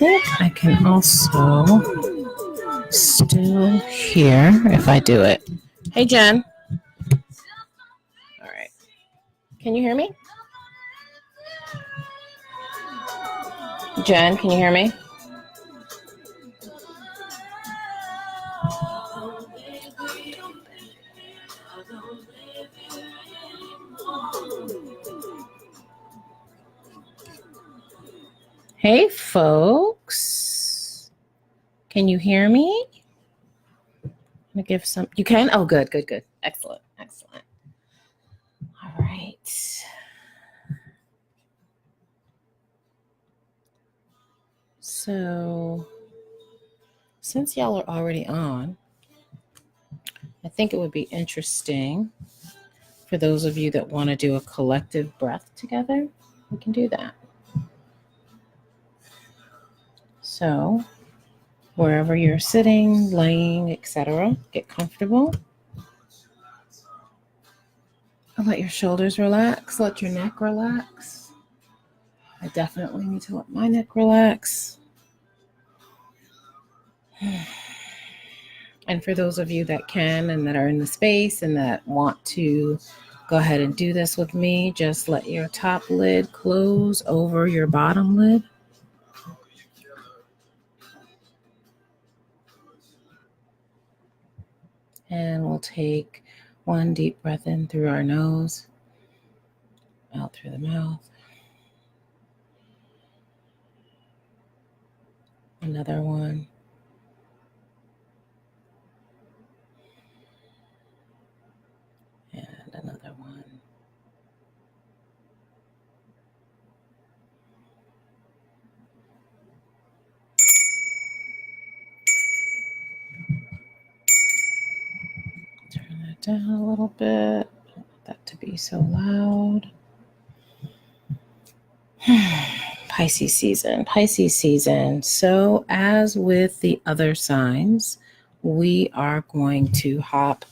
think I can also still hear if I do it. Hey, Jen. All right. Can you hear me? Jen, can you hear me? Hey, folks. Can you hear me? I'm gonna give some. You can? Oh, good. Excellent. All right. So, since y'all are already on, I think it would be interesting for those of you that want to do a collective breath together. We can do that. So, wherever you're sitting, laying, etc., get comfortable. Let your shoulders relax. Let your neck relax. I definitely need to let my neck relax. And for those of you that can and that are in the space and that want to go ahead and do this with me, just let your top lid close over your bottom lid. And we'll take one deep breath in through our nose, out through the mouth. Another one. And another one. Turn that down a little bit. Don't want that to be so loud. Pisces season. So as with the other signs, we are going to hop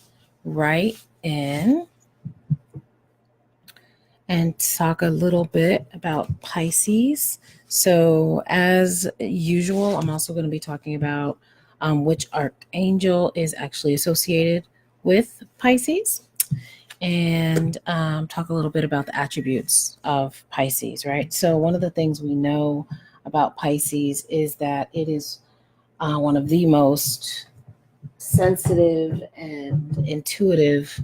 right in and talk a little bit about Pisces. So as usual, I'm also going to be talking about which archangel is actually associated with Pisces, and talk a little bit about the attributes of Pisces, right? So one of the things we know about Pisces is that it is one of the most sensitive and intuitive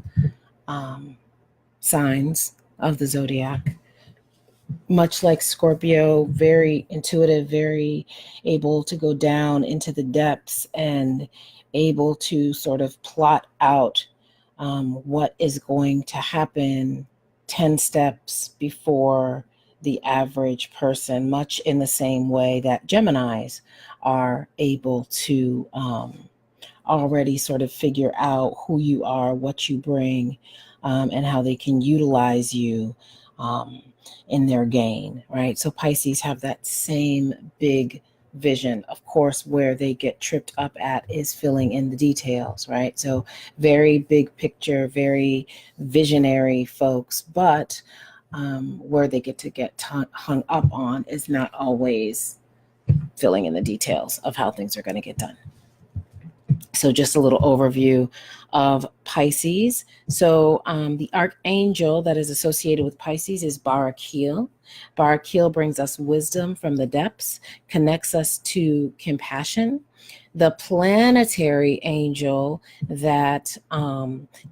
signs of the zodiac. Much like Scorpio, very intuitive, very able to go down into the depths and able to sort of plot out what is going to happen 10 steps before the average person, much in the same way that Geminis are able to already sort of figure out who you are, what you bring, and how they can utilize you in their gain, right? So Pisces have that same big vision. Of course, where they get tripped up at is filling in the details, right? So very big picture, very visionary folks, but where they get hung up on is not always filling in the details of how things are going to get done. So just a little overview of Pisces. So the archangel that is associated with Pisces is Barakil. Barakil brings us wisdom from the depths, connects us to compassion. The planetary angel that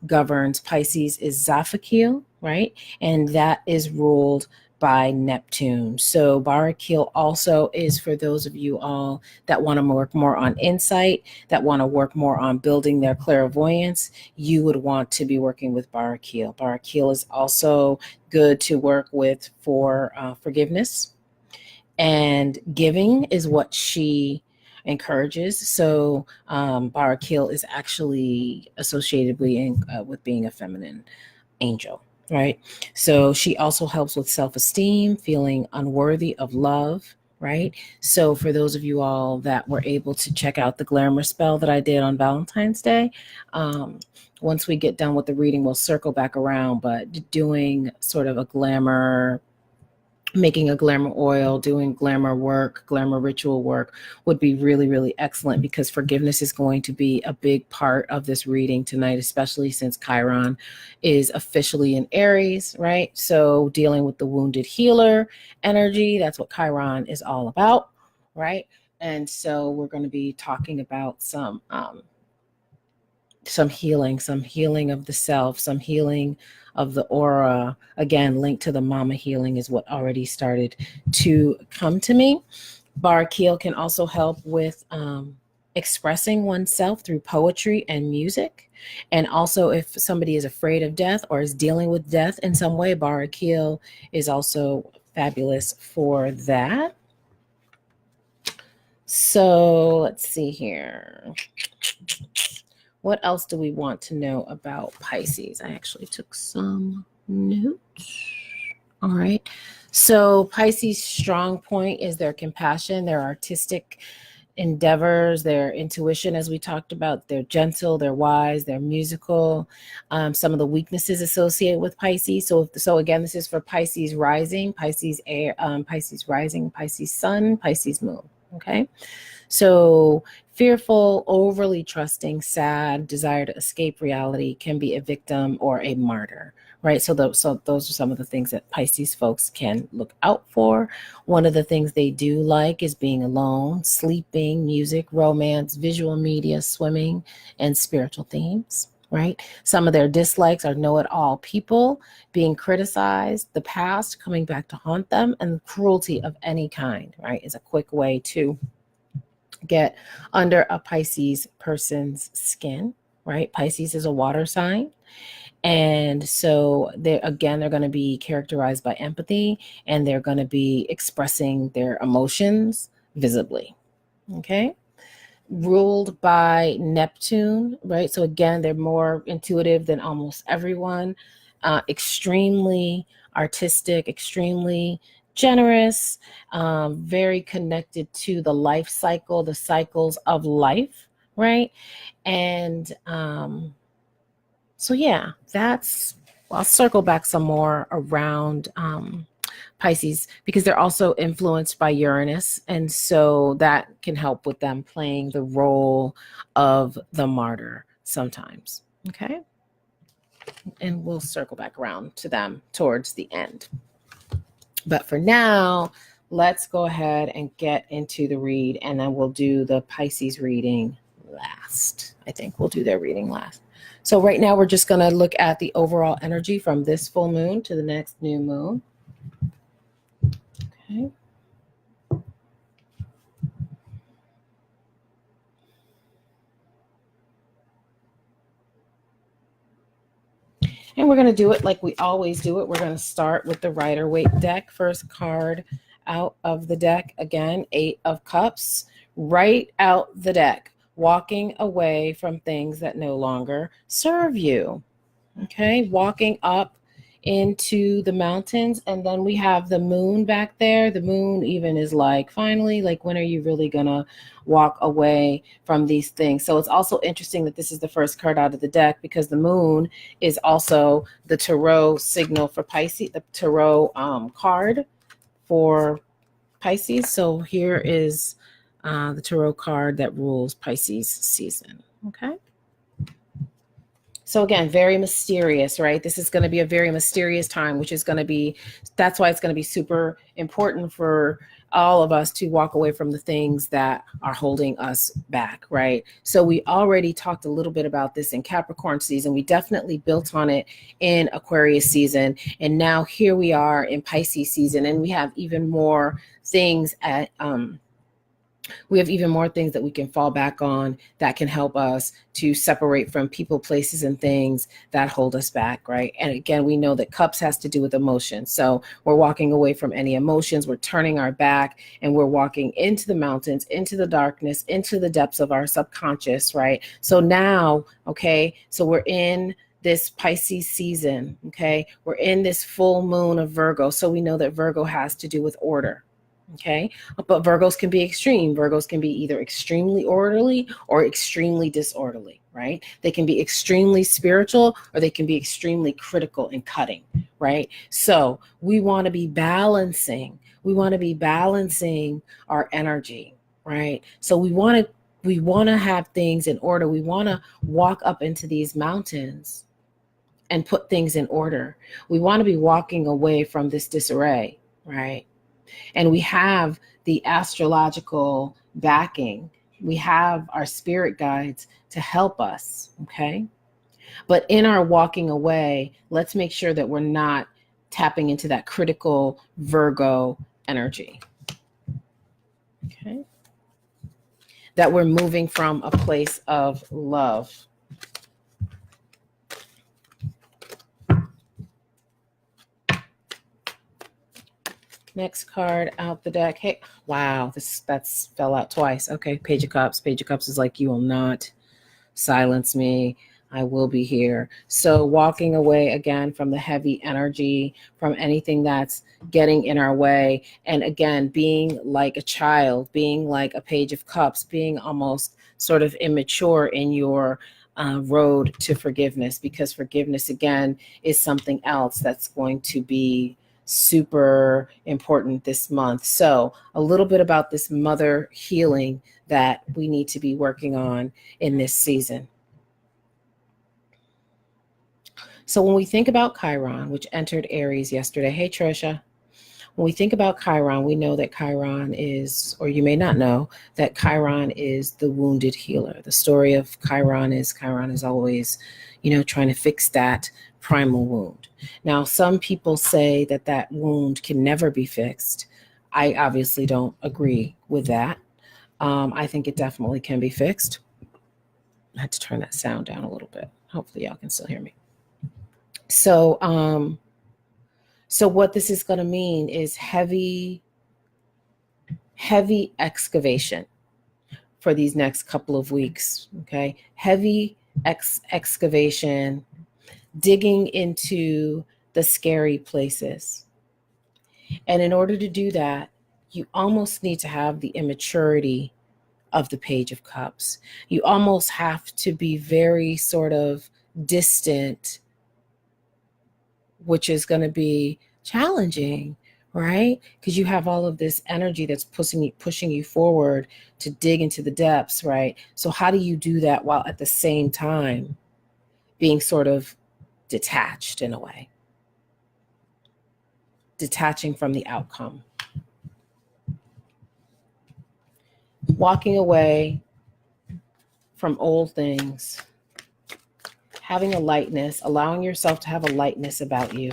governs Pisces is Zaphakil, right? And that is ruled by Neptune. So Barakil also is for those of you all that want to work more on insight, that want to work more on building their clairvoyance. You would want to be working with Barakil. Barakil is also good to work with for forgiveness, and giving is what she encourages. So Barakil is actually associated with being a feminine angel. Right. So she also helps with self-esteem, feeling unworthy of love. Right. So for those of you all that were able to check out the glamour spell that I did on Valentine's Day, once we get done with the reading, we'll circle back around, but doing sort of a glamour making a glamour oil, doing glamour work, glamour ritual work would be really, really excellent, because forgiveness is going to be a big part of this reading tonight, especially since Chiron is officially in Aries, right? So dealing with the wounded healer energy, that's what Chiron is all about, right? And so we're going to be talking about some healing of the self, some healing of the aura. Again, linked to the mama healing is what already started to come to me. Barakil can also help with expressing oneself through poetry and music. And also, if somebody is afraid of death or is dealing with death in some way, Barakil is also fabulous for that. So let's see here. What else do we want to know about Pisces? I actually took some notes. All right. So Pisces' strong point is their compassion, their artistic endeavors, their intuition, as we talked about. They're gentle, they're wise, they're musical. Some of the weaknesses associated with Pisces. So again, this is for Pisces rising, Pisces air, Pisces rising, Pisces sun, Pisces moon. Okay. So fearful, overly trusting, sad, desire to escape reality, can be a victim or a martyr, right? So those are some of the things that Pisces folks can look out for. One of the things they do like is being alone, sleeping, music, romance, visual media, swimming, and spiritual themes. Right? Some of their dislikes are know-it-all people, being criticized, the past coming back to haunt them, and cruelty of any kind, right, is a quick way to get under a Pisces person's skin, right? Pisces is a water sign. And so they're going to be characterized by empathy, and they're going to be expressing their emotions visibly. Okay. Ruled by Neptune, right? So again, they're more intuitive than almost everyone, extremely artistic, extremely generous, very connected to the life cycle, the cycles of life, right? And so yeah, I'll circle back some more around Pisces, because they're also influenced by Uranus. And so that can help with them playing the role of the martyr sometimes. Okay. And we'll circle back around to them towards the end. But for now, let's go ahead and get into the read, and then we'll do the Pisces reading last. I think we'll do their reading last. So right now we're just going to look at the overall energy from this full moon to the next new moon. Okay. And we're going to do it like we always do it. We're going to start with the Rider-Waite deck. First card out of the deck, again, 8 of Cups. Right out the deck, walking away from things that no longer serve you. Okay, walking up into the mountains. And then we have the moon back there. The moon even is like, finally, like, when are you really gonna walk away from these things? So it's also interesting that this is the first card out of the deck, because the moon is also the tarot signal for Pisces, the tarot card for Pisces. So here is the tarot card that rules Pisces season. Okay. So again, very mysterious, right? This is going to be a very mysterious time, which is going to be, that's why it's going to be super important for all of us to walk away from the things that are holding us back, right? So we already talked a little bit about this in Capricorn season. We definitely built on it in Aquarius season. And now here we are in Pisces season, and we have even more things that we can fall back on that can help us to separate from people, places, and things that hold us back, right? And again, we know that Cups has to do with emotions. So we're walking away from any emotions, we're turning our back, and we're walking into the mountains, into the darkness, into the depths of our subconscious, right? So now, okay, so we're in this Pisces season, okay? We're in this full moon of Virgo. So we know that Virgo has to do with order. Okay. But Virgos can be extreme. Virgos can be either extremely orderly or extremely disorderly, right? They can be extremely spiritual or they can be extremely critical and cutting, right? So we want to be balancing. We want to be balancing our energy, right? So we want to have things in order. We want to walk up into these mountains and put things in order. We want to be walking away from this disarray, right? And we have the astrological backing. We have our spirit guides to help us, okay? But in our walking away, let's make sure that we're not tapping into that critical Virgo energy, okay? That we're moving from a place of love. Next card out the deck. Hey, wow, that's fell out twice. Okay, Page of Cups. Page of Cups is like, you will not silence me. I will be here. So walking away again from the heavy energy, from anything that's getting in our way. And again, being like a child, being like a Page of Cups, being almost sort of immature in your road to forgiveness, because forgiveness, again, is something else that's going to be super important this month. So a little bit about this mother healing that we need to be working on in this season. So when we think about Chiron, which entered Aries yesterday, hey Trisha, when we think about Chiron, we know that Chiron is, or you may not know, that Chiron is the wounded healer. The story of Chiron is always, trying to fix that primal wound. Now, some people say that that wound can never be fixed. I obviously don't agree with that. I think it definitely can be fixed. I had to turn that sound down a little bit. Hopefully y'all can still hear me. So what this is going to mean is heavy excavation for these next couple of weeks, okay? Heavy excavation, digging into the scary places. And in order to do that, you almost need to have the immaturity of the Page of Cups. You almost have to be very sort of distant, which is going to be challenging, right? Because you have all of this energy that's pushing you forward to dig into the depths, right? So how do you do that while at the same time being sort of detached in a way? Detaching from the outcome. Walking away from old things. Having a lightness, allowing yourself to have a lightness about you.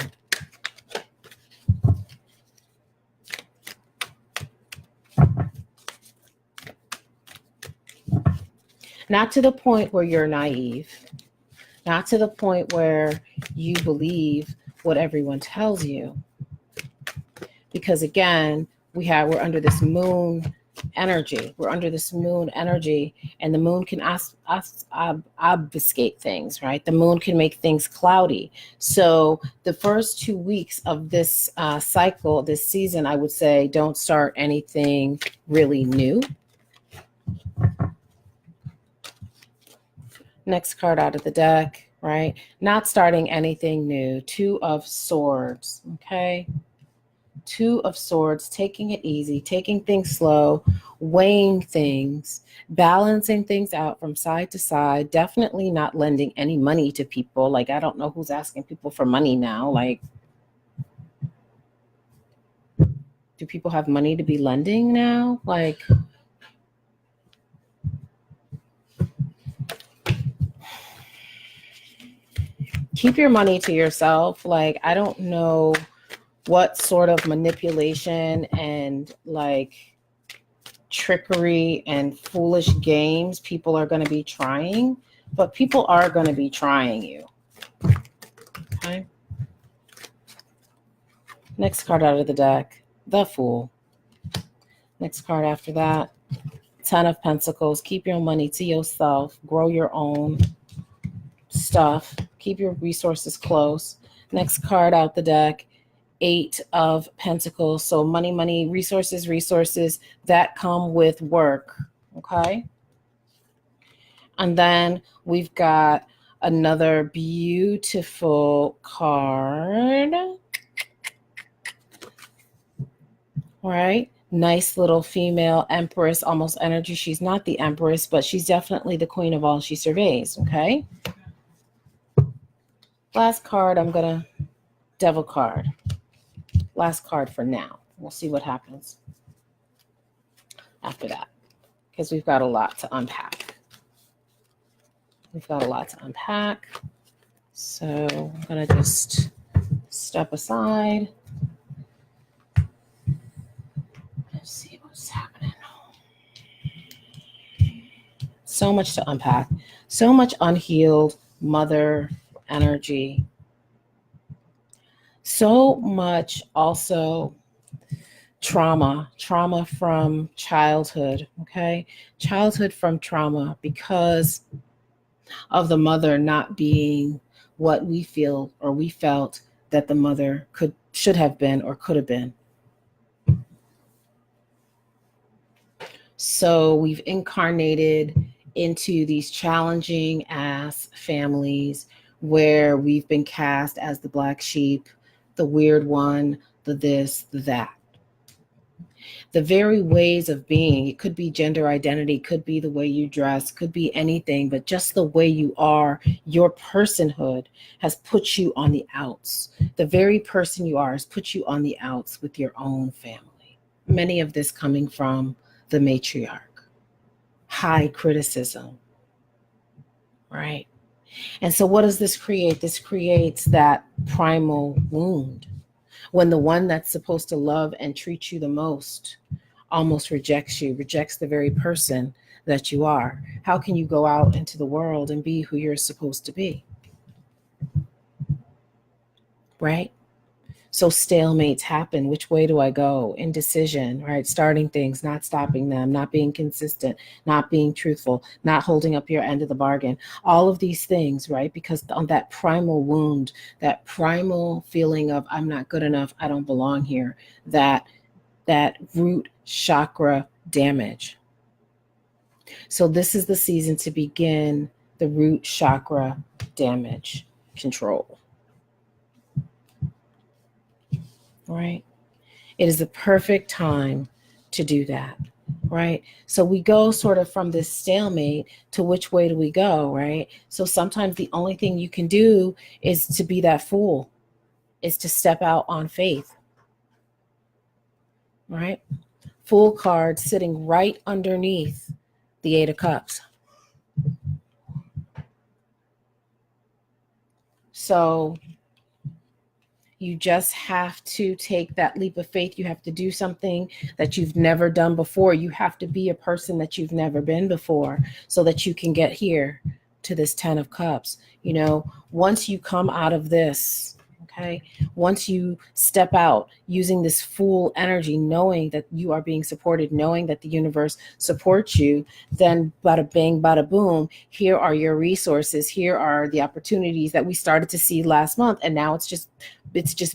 Not to the point where you're naive. Not to the point where you believe what everyone tells you. Because again, we're under this moon energy. We're under this moon energy, and the moon can obfuscate things, right? The moon can make things cloudy. So the first 2 weeks of this cycle, this season, I would say, don't start anything really new. Next card out of the deck, right? Not starting anything new. 2 of Swords, okay? 2 of Swords, taking it easy, taking things slow, weighing things, balancing things out from side to side, definitely not lending any money to people. Like, I don't know who's asking people for money now. Like, do people have money to be lending now? Like, keep your money to yourself. Like, I don't know what sort of manipulation and like trickery and foolish games people are going to be trying, but people are going to be trying you. Okay. Next card out of the deck, the Fool. Next card after that, 10 of Pentacles. Keep your money to yourself. Grow your own stuff. Keep your resources close. Next card out the deck Eight of Pentacles. So money, resources that come with work. Okay. And then we've got another beautiful card. All right. Nice little female empress, almost energy. She's not the empress, but she's definitely the queen of all she surveys. Okay. Last card, devil card. Last card for now. We'll see what happens after that, because we've got a lot to unpack. So I'm going to just step aside. Let's see what's happening. So much to unpack. So much unhealed mother energy. So much also trauma from childhood, okay? Childhood from trauma because of the mother not being what we feel or we felt that the mother should have been or could have been. So we've incarnated into these challenging ass families where we've been cast as the black sheep, the weird one, the this, the that. The very ways of being, it could be gender identity, could be the way you dress, could be anything, but just the way you are, your personhood has put you on the outs. The very person you are has put you on the outs with your own family. Many of this coming from the matriarch. High criticism, right? And so what does this create? This creates that primal wound when the one that's supposed to love and treat you the most almost rejects you, rejects the very person that you are. How can you go out into the world and be who you're supposed to be? Right? So stalemates happen. Which way do I go? Indecision, right? Starting things, not stopping them, not being consistent, not being truthful, not holding up your end of the bargain. All of these things, right? Because on that primal wound, that primal feeling of I'm not good enough, I don't belong here, that root chakra damage. So this is the season to begin the root chakra damage control. Right? It is the perfect time to do that, right? So we go sort of from this stalemate to which way do we go, right? So sometimes the only thing you can do is to be that fool, is to step out on faith, right? Fool card sitting right underneath the Eight of Cups. So you just have to take that leap of faith. You have to do something that you've never done before. You have to be a person that you've never been before so that you can get here to this 10 of Cups. You know, once you come out of this, okay, once you step out using this fool energy, knowing that you are being supported, knowing that the universe supports you, then bada bang, bada boom, here are your resources. Here are the opportunities that we started to see last month. And now it's just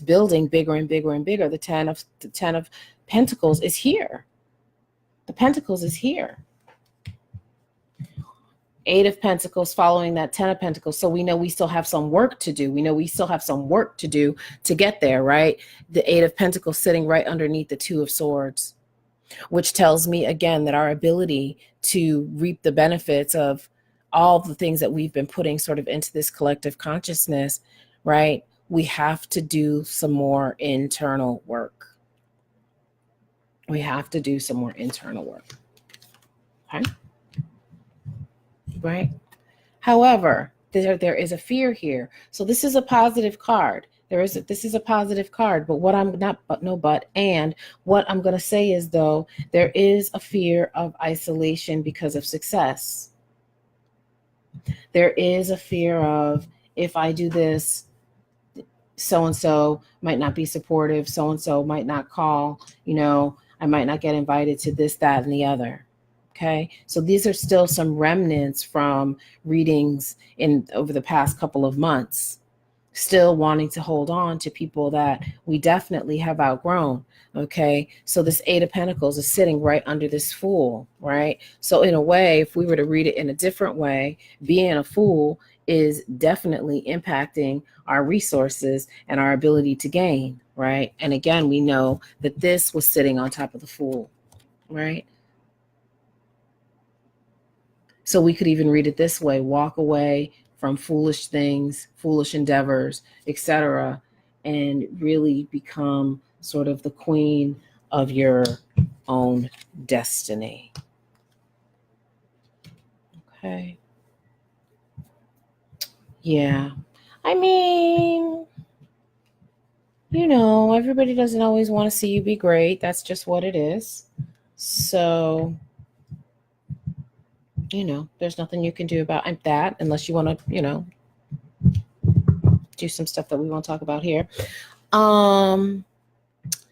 building bigger and bigger and bigger. The 10 of Pentacles is here. The Pentacles is here. Eight of Pentacles following that 10 of Pentacles. So we know we still have some work to do. We know we still have some work to do to get there, right? The Eight of Pentacles sitting right underneath the Two of Swords, which tells me again that our ability to reap the benefits of all the things that we've been putting sort of into this collective consciousness, right? We have to do some more internal work. We have to do some more internal work. Okay? Right? However, there is a fear here. So this is a positive card. This is a positive card, but what I'm going to say is, though, there is a fear of isolation because of success. There is a fear of, if I do this, so-and-so might not be supportive, so-and-so might not call, I might not get invited to this, that, and the other. Okay, so these are still some remnants from readings over the past couple of months. still wanting to hold on to people that we definitely have outgrown. Okay, so this Eight of Pentacles is sitting right under this Fool, right? So in a way, if we were to read it in a different way, being a fool is definitely impacting our resources and our ability to gain, right? And again, we know that this was sitting on top of the Fool, right? So we could even read it this way: walk away from foolish things, foolish endeavors, etc., and really become sort of the queen of your own destiny. Okay. Yeah. I mean, everybody doesn't always want to see you be great. That's just what it is. So, there's nothing you can do about that unless you want to, do some stuff that we won't talk about here.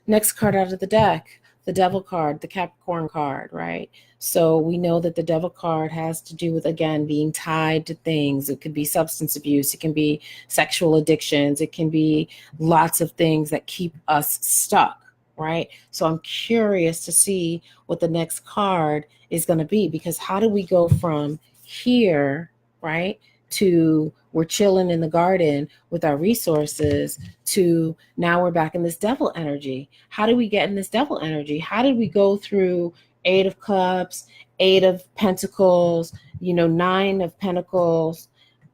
Next card out of the deck, the Devil card, the Capricorn card, right? So we know that the Devil card has to do with, again, being tied to things. It could be substance abuse. It can be sexual addictions. It can be lots of things that keep us stuck, right? So I'm curious to see what the next card is going to be, because how do we go from here, right, to we're chilling in the garden with our resources to now we're back in this devil energy? How do we get in this devil energy? How did we go through Eight of Cups, Eight of Pentacles, Nine of Pentacles,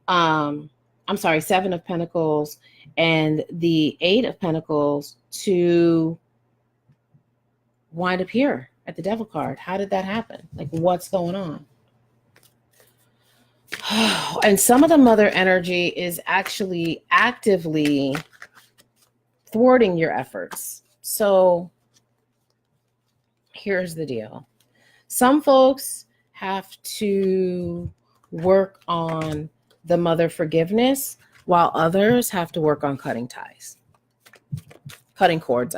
Seven of Pentacles, and the Eight of Pentacles to wind up here at the Devil card? How did that happen? Like, what's going on? And some of the mother energy is actually actively thwarting your efforts. So here's the deal. Some folks have to work on the mother forgiveness, while others have to work on cutting ties. Cutting cords,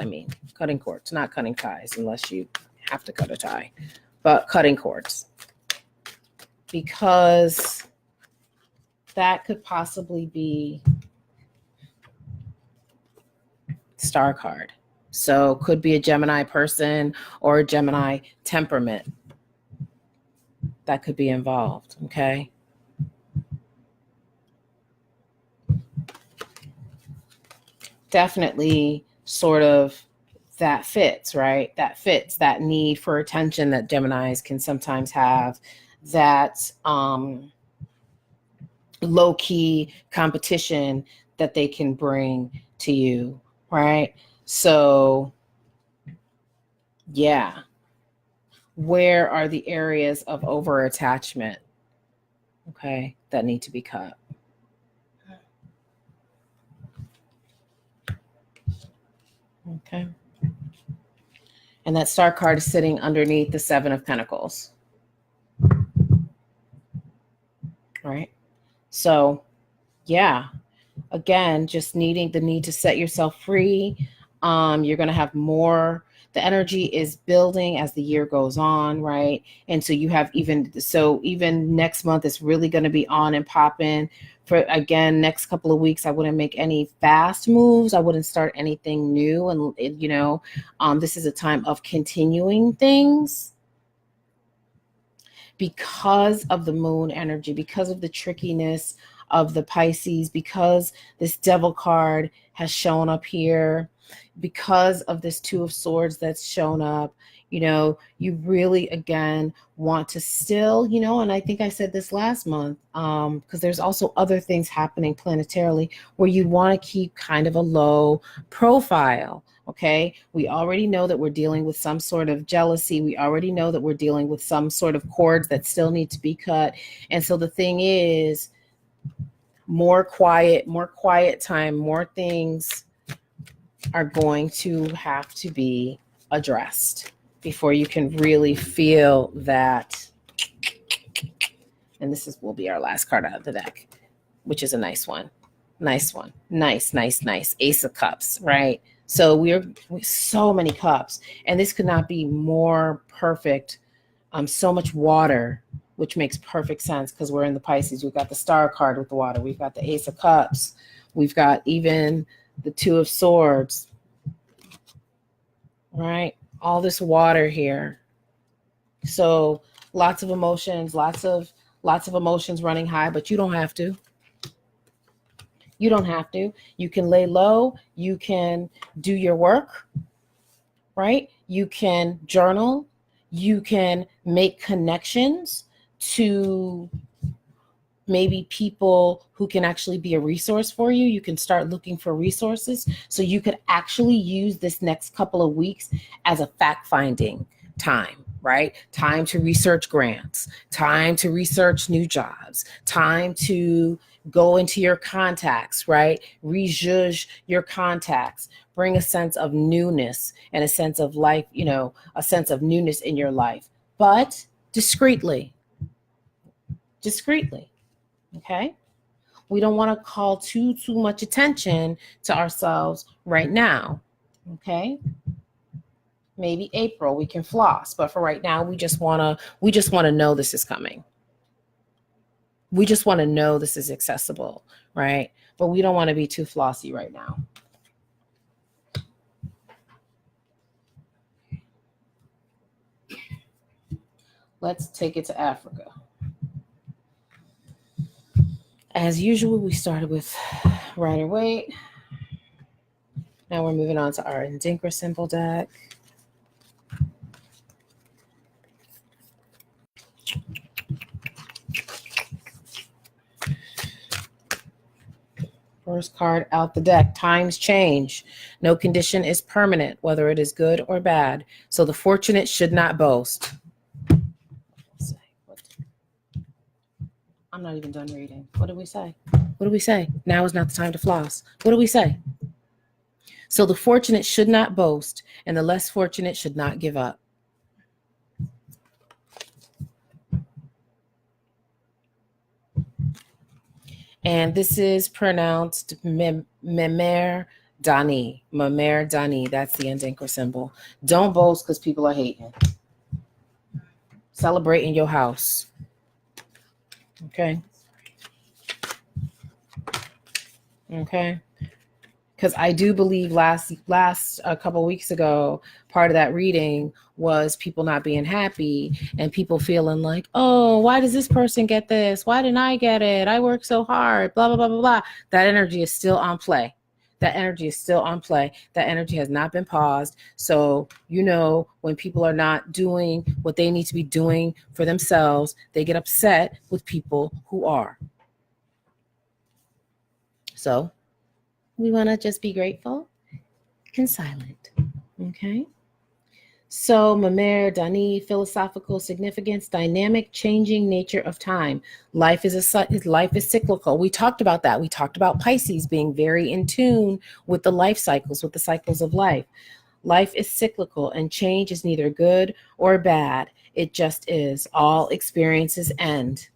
Cutting cords, not cutting ties, unless you have to cut a tie. But cutting cords. Because that could possibly be star card. So could be a Gemini person or a Gemini temperament that could be involved, okay? Definitely sort of that fits, right? That fits that need for attention that Geminis can sometimes have, that low-key competition that they can bring to you, right? So, yeah. Where are the areas of over-attachment, okay, that need to be cut? Okay. And that star card is sitting underneath the Seven of Pentacles. Right? So, yeah. Again, just needing the need to set yourself free. You're going to have more. The energy is building as the year goes on, right? And so you have even next month is really going to be on and popping. For, again, next couple of weeks, I wouldn't make any fast moves. I wouldn't start anything new. And, this is a time of continuing things because of the moon energy, because of the trickiness of the Pisces, because this Devil card has shown up here, because of this Two of Swords that's shown up. You really, again, want to still, and I think I said this last month, because there's also other things happening planetarily where you want to keep kind of a low profile. Okay, we already know that we're dealing with some sort of jealousy. We already know that we're dealing with some sort of cords that still need to be cut. And so the thing is, more quiet time, more things are going to have to be addressed before you can really feel that. And this will be our last card out of the deck, which is a nice one. Nice. Ace of Cups, right? So we're so many cups, and this could not be more perfect. So much water, which makes perfect sense because we're in the Pisces. We've got the star card with the water. We've got the Ace of Cups We've got even the Two of Swords, right? All this water here. So lots of emotions, lots of emotions running high, but you don't have to. You don't have to. You can lay low. You can do your work, right? You can journal. You can make connections to maybe people who can actually be a resource for you. You can start looking for resources. So you could actually use this next couple of weeks as a fact-finding time, right? Time to research grants, time to research new jobs, time to go into your contacts, right? Rejudge your contacts, bring a sense of newness and a sense of life, a sense of newness in your life, but discreetly. Okay. We don't want to call too much attention to ourselves right now. Okay. Maybe April we can floss, but for right now we just want to know this is coming. We just want to know this is accessible, right? But we don't want to be too flossy right now. Let's take it to Africa. As usual, we started with Rider-Waite. Now we're moving on to our Adinkra symbol deck. First card out the deck, times change. No condition is permanent, whether it is good or bad. So the fortunate should not boast. I'm not even done reading. What did we say? What do we say? Now is not the time to floss. What do we say? So the fortunate should not boast, and the less fortunate should not give up. And this is pronounced Memer Dani. Memer Dani. That's the Adinkra symbol. Don't boast because people are hating. Celebrate in your house. Okay. Because I do believe last a couple weeks ago, part of that reading was people not being happy and people feeling like, oh, why does this person get this? Why didn't I get it? I worked so hard, blah, blah, blah, blah, blah. That energy is still on play. That energy has not been paused. So, when people are not doing what they need to be doing for themselves, they get upset with people who are. So we want to just be grateful and silent. Okay. So Memer Dani, philosophical significance, dynamic, changing nature of time. Life is cyclical. We talked about that. We talked about Pisces being very in tune with the life cycles, with the cycles of life. Life is cyclical and change is neither good or bad. It just is. All experiences end.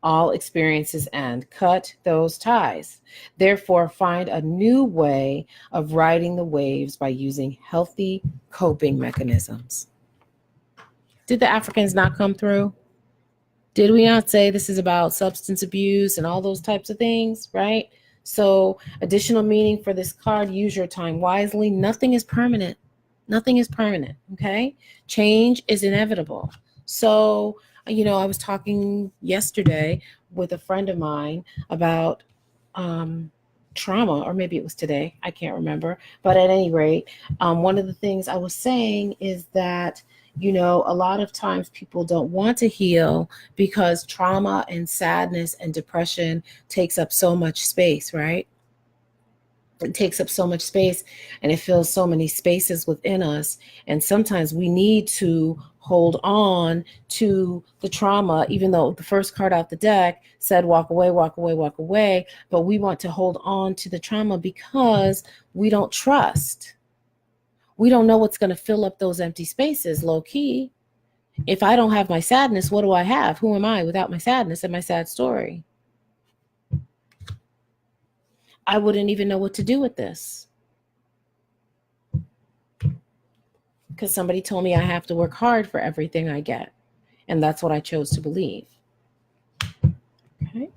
All experiences end. Cut those ties. Therefore, find a new way of riding the waves by using healthy coping mechanisms. Did the Africans not come through? Did we not say this is about substance abuse and all those types of things, right? So, additional meaning for this card, use your time wisely. Nothing is permanent. Nothing is permanent, okay? Change is inevitable. So, I was talking yesterday with a friend of mine about trauma, or maybe it was today. I can't remember. But at any rate, one of the things I was saying is that, a lot of times people don't want to heal because trauma and sadness and depression takes up so much space, right? It takes up so much space and it fills so many spaces within us. And sometimes we need to hold on to the trauma, even though the first card out the deck said walk away, walk away, walk away. But we want to hold on to the trauma because we don't trust. We don't know what's going to fill up those empty spaces, low key. If I don't have my sadness, what do I have? Who am I without my sadness and my sad story? I wouldn't even know what to do with this. Because somebody told me I have to work hard for everything I get. And that's what I chose to believe. Okay.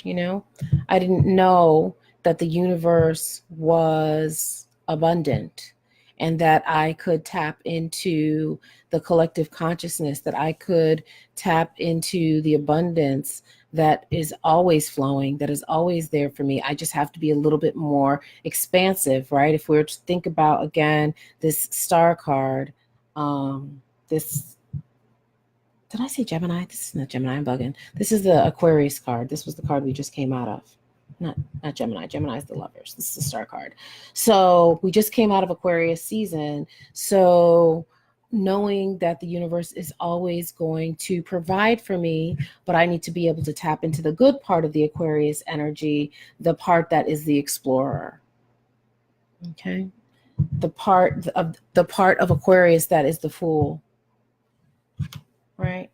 I didn't know that the universe was abundant and that I could tap into the collective consciousness, that I could tap into the abundance that is always flowing, that is always there for me. I just have to be a little bit more expansive, right? If we were to think about, again, this star card, this, did I say Gemini? This is not Gemini, I'm bugging. This is the Aquarius card. This was the card we just came out of. Not Gemini. Gemini is the lovers. This is the star card. So we just came out of Aquarius season. So knowing that the universe is always going to provide for me, but I need to be able to tap into the good part of the Aquarius energy, the part that is the explorer. Okay. The part of Aquarius that is the fool. Right.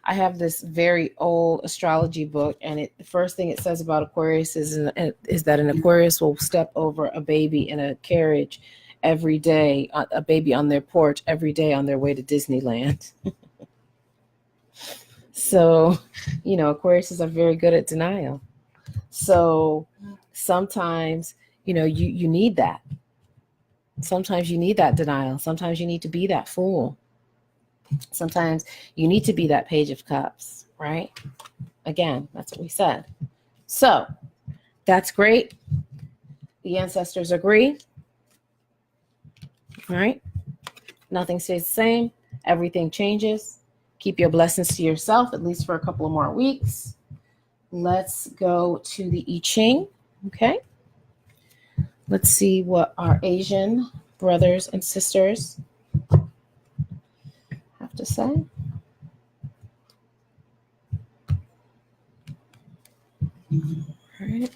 I have this very old astrology book, and the first thing it says about Aquarius is that an Aquarius will step over a baby in a carriage every day, a baby on their porch every day on their way to Disneyland. So, Aquariuses are very good at denial. So sometimes, you need that. Sometimes you need that denial. Sometimes you need to be that fool. Sometimes you need to be that Page of Cups, right? Again, that's what we said. So that's great. The ancestors agree. All right. Nothing stays the same. Everything changes. Keep your blessings to yourself, at least for a couple of more weeks. Let's go to the I Ching. Okay. Let's see what our Asian brothers and sisters have to say. All right.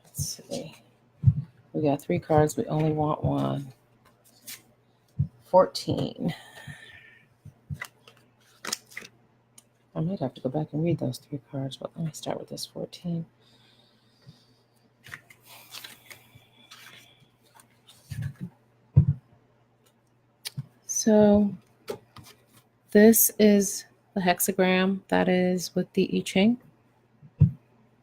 Let's see. We got 3 cards. We only want 1. 14. I might have to go back and read those 3 cards, but let me start with this 14. So this is the hexagram that is with the I Ching.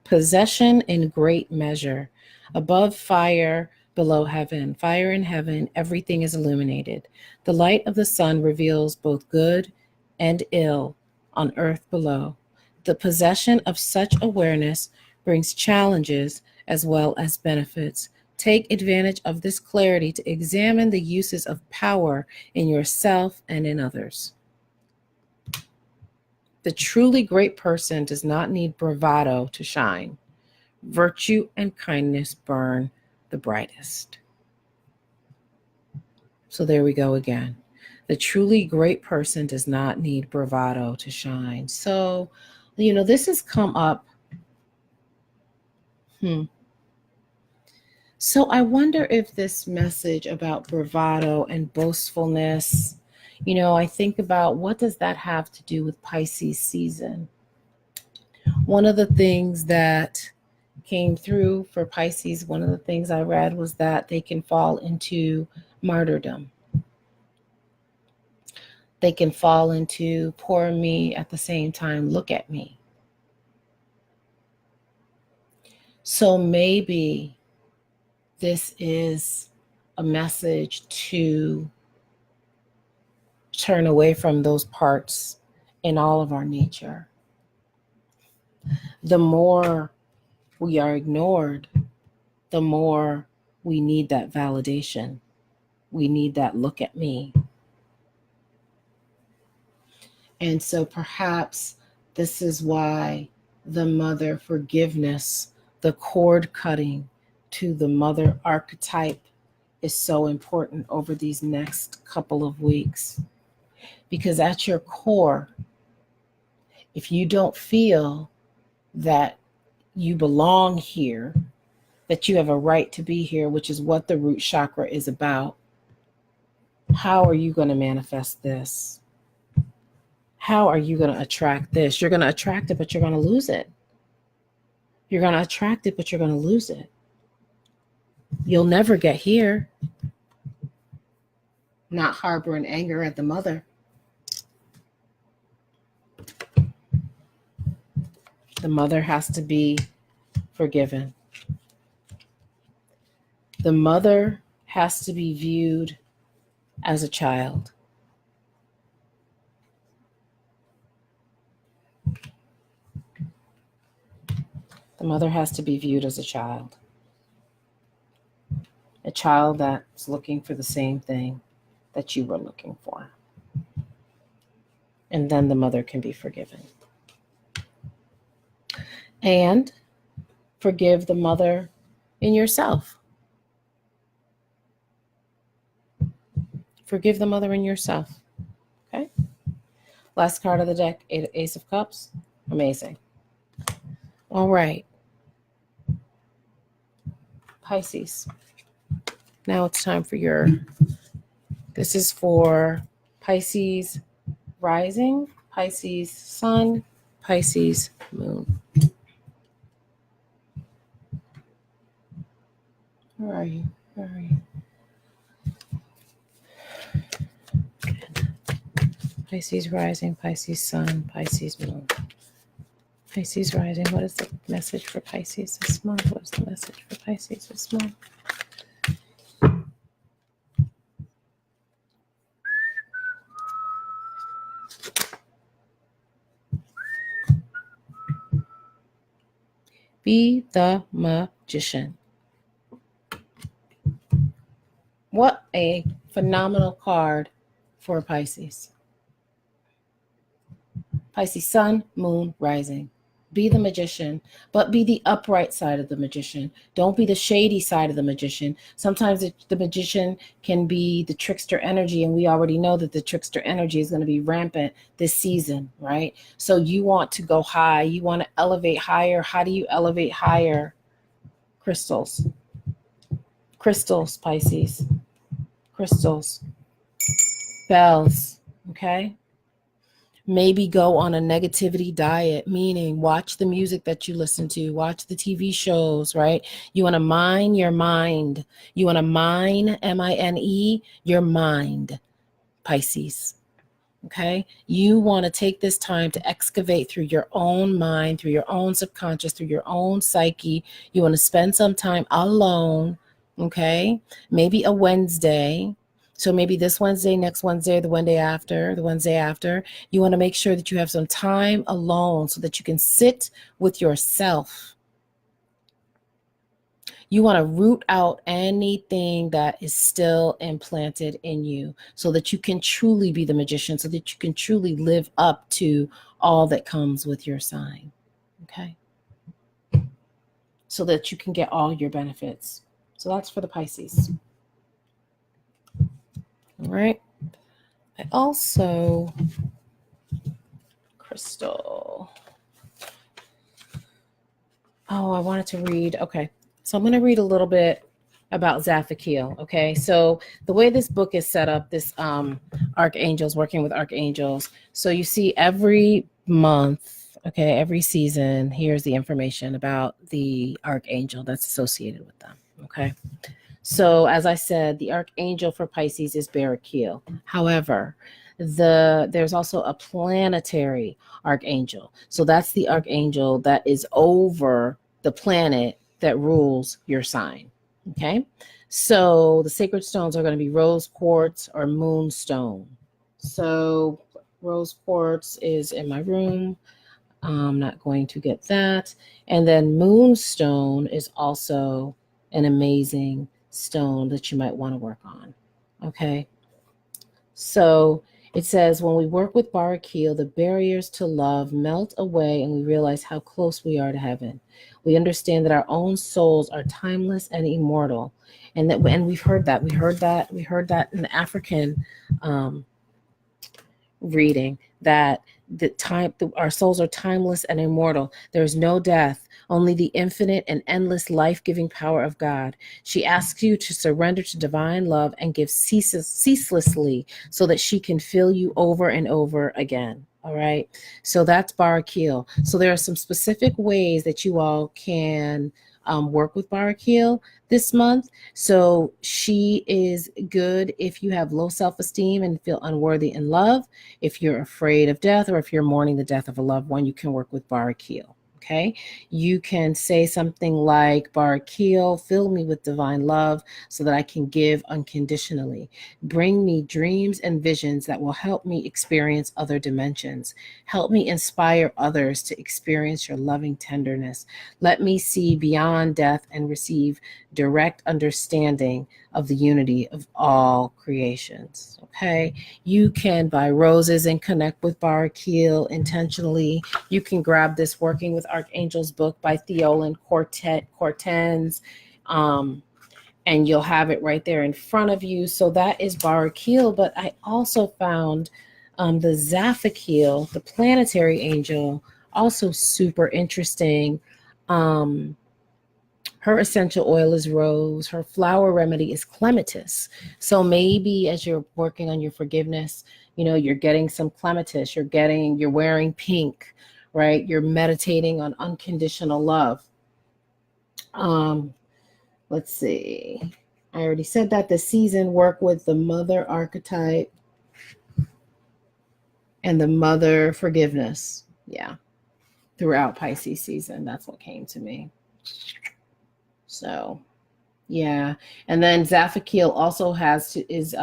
Possession in great measure. Above fire, below heaven. Fire in heaven, everything is illuminated. The light of the sun reveals both good and ill on earth below. The possession of such awareness brings challenges as well as benefits. Take advantage of this clarity to examine the uses of power in yourself and in others. The truly great person does not need bravado to shine. Virtue and kindness burn the brightest. So there we go again. The truly great person does not need bravado to shine. So, this has come up. So I wonder if this message about bravado and boastfulness, I think about, what does that have to do with Pisces season? One of the things that came through for Pisces, one of the things I read was that they can fall into martyrdom. They can fall into poor me, at the same time, look at me. So maybe this is a message to turn away from those parts in all of our nature. The more we are ignored, the more we need that validation. We need that look at me. And so perhaps this is why the mother forgiveness, the cord cutting to the mother archetype is so important over these next couple of weeks. Because at your core, if you don't feel that you belong here, that you have a right to be here, which is what the root chakra is about, how are you going to manifest this? How are you going to attract this? You're going to attract it, but you're going to lose it. You're going to attract it, but you're going to lose it. You'll never get here. not harboring anger at the mother. The mother has to be forgiven. The mother has to be viewed as a child. The mother has to be viewed as a child. A child that's looking for the same thing that you were looking for. And then the mother can be forgiven. And forgive the mother in yourself. Forgive the mother in yourself. Okay? Last card of the deck, Ace of Cups. Amazing. All right. Pisces. Now it's time for this is for Pisces rising, Pisces sun, Pisces moon. Where are you? Where are you? Pisces rising, Pisces sun, Pisces moon. Pisces rising. What is the message for Pisces this month? What is the message for Pisces this month? Be the magician. What a phenomenal card for Pisces. Pisces sun, moon, rising. Be the magician, but be the upright side of the magician. Don't be the shady side of the magician. Sometimes the magician can be the trickster energy, and we already know that the trickster energy is going to be rampant this season, right? So you want to go high. You want to elevate higher. How do you elevate higher? Crystals. Crystals, Pisces. Crystals. Bells, okay? Maybe go on a negativity diet, meaning watch the music that you listen to, watch the TV shows, right? You want to mine your mind. You want to mine, M-I-N-E, your mind, Pisces, okay? You want to take this time to excavate through your own mind, through your own subconscious, through your own psyche. You want to spend some time alone, okay? Maybe a Wednesday. So maybe this Wednesday, next Wednesday, the Wednesday after, you want to make sure that you have some time alone so that you can sit with yourself. You want to root out anything that is still implanted in you so that you can truly be the magician, so that you can truly live up to all that comes with your sign, okay? So that you can get all your benefits. So that's for the Pisces. All right. I also, crystal. Oh, I wanted to read. Okay. So I'm going to read a little bit about Zaphakiel. Okay. So the way this book is set up, this archangels, working with archangels. So you see every month, okay, every season, here's the information about the archangel that's associated with them. Okay. So as I said, the archangel for Pisces is Barakiel. However, there's also a planetary archangel. So that's the archangel that is over the planet that rules your sign. Okay. So the sacred stones are going to be rose quartz or moonstone. So rose quartz is in my room. I'm not going to get that. And then moonstone is also an amazing stone that you might want to work on. Okay. So it says, when we work with Barakiel, the barriers to love melt away and we realize how close we are to heaven. We understand that our own souls are timeless and immortal. And we've heard that. We heard that in the African reading, that our souls are timeless and immortal. There's no death, only the infinite and endless life-giving power of God. She asks you to surrender to divine love and give ceaselessly so that she can fill you over and over again. All right. So that's Barakiel. So there are some specific ways that you all can work with Barakil this month. So she is good if you have low self-esteem and feel unworthy in love. If you're afraid of death, or if you're mourning the death of a loved one, you can work with Barakil. Okay, you can say something like, Barakil, fill me with divine love so that I can give unconditionally. Bring me dreams and visions that will help me experience other dimensions. Help me inspire others to experience your loving tenderness. Let me see beyond death and receive direct understanding of the unity of all creations. Okay, you can buy roses and connect with Barakil intentionally. You can grab this Working with Archangels book by Theolin Cortens, and you'll have it right there in front of you. So that is Barakil. But I also found the Zaphakil, the planetary angel, also super interesting. Her essential oil is rose. Her flower remedy is clematis. So maybe as you're working on your forgiveness, you're getting some clematis, you're wearing pink, right? You're meditating on unconditional love. Let's see. I already said that. The season, work with the mother archetype and the mother forgiveness. Yeah. Throughout Pisces season. That's what came to me. So, yeah. And then Zaphakil also is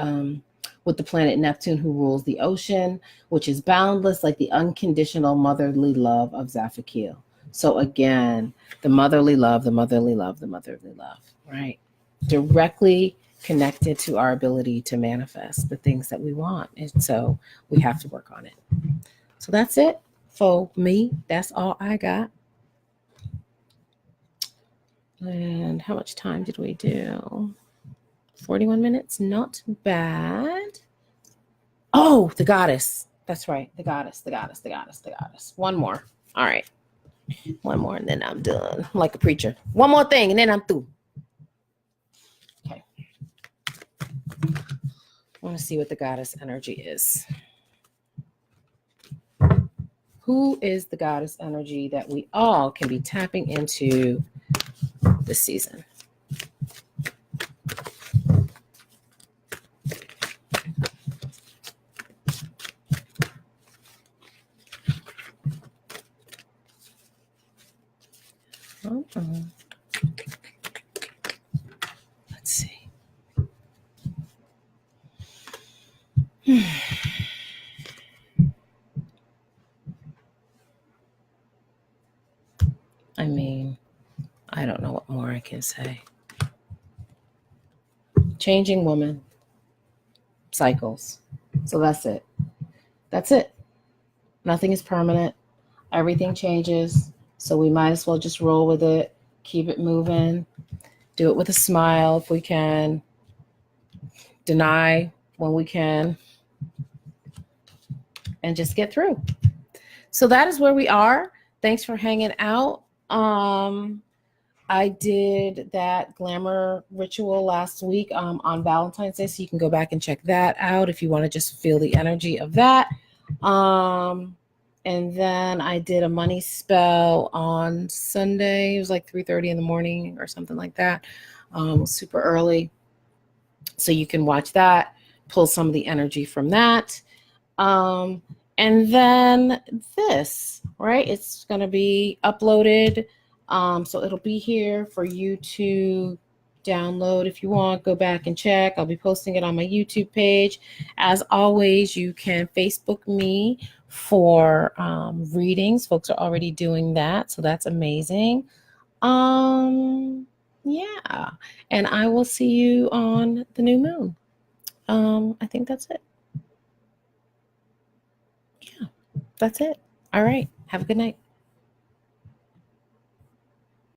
with the planet Neptune, who rules the ocean, which is boundless, like the unconditional motherly love of Zaphakil. So again, the motherly love, the motherly love, the motherly love, right? Directly connected to our ability to manifest the things that we want. And so we have to work on it. So that's it for me. That's all I got. And how much time did we do? 41 minutes. Not bad. Oh, the goddess. That's right. The goddess. One more. All right. One more and then I'm done. I'm like a preacher. One more thing and then I'm through. Okay. I want to see what the goddess energy is. Who is the goddess energy that we all can be tapping into this season? Let's see. I mean, I don't know what more I can say. Changing woman. Cycles. So that's it. That's it. Nothing is permanent. Everything changes. So we might as well just roll with it. Keep it moving. Do it with a smile if we can. Deny when we can. And just get through. So that is where we are. Thanks for hanging out. I did that glamour ritual last week on Valentine's Day, so you can go back and check that out if you want to just feel the energy of that. And then I did a money spell on Sunday. It was like 3:30 in the morning or something like that. Super early. So you can watch that, pull some of the energy from that. And then this, right? It's going to be uploaded. So it'll be here for you to download if you want. Go back and check. I'll be posting it on my YouTube page. As always, you can Facebook me for readings. Folks are already doing that, so that's amazing. Yeah, and I will see you on the new moon. I think that's it. Yeah, that's it. All right. Have a good night.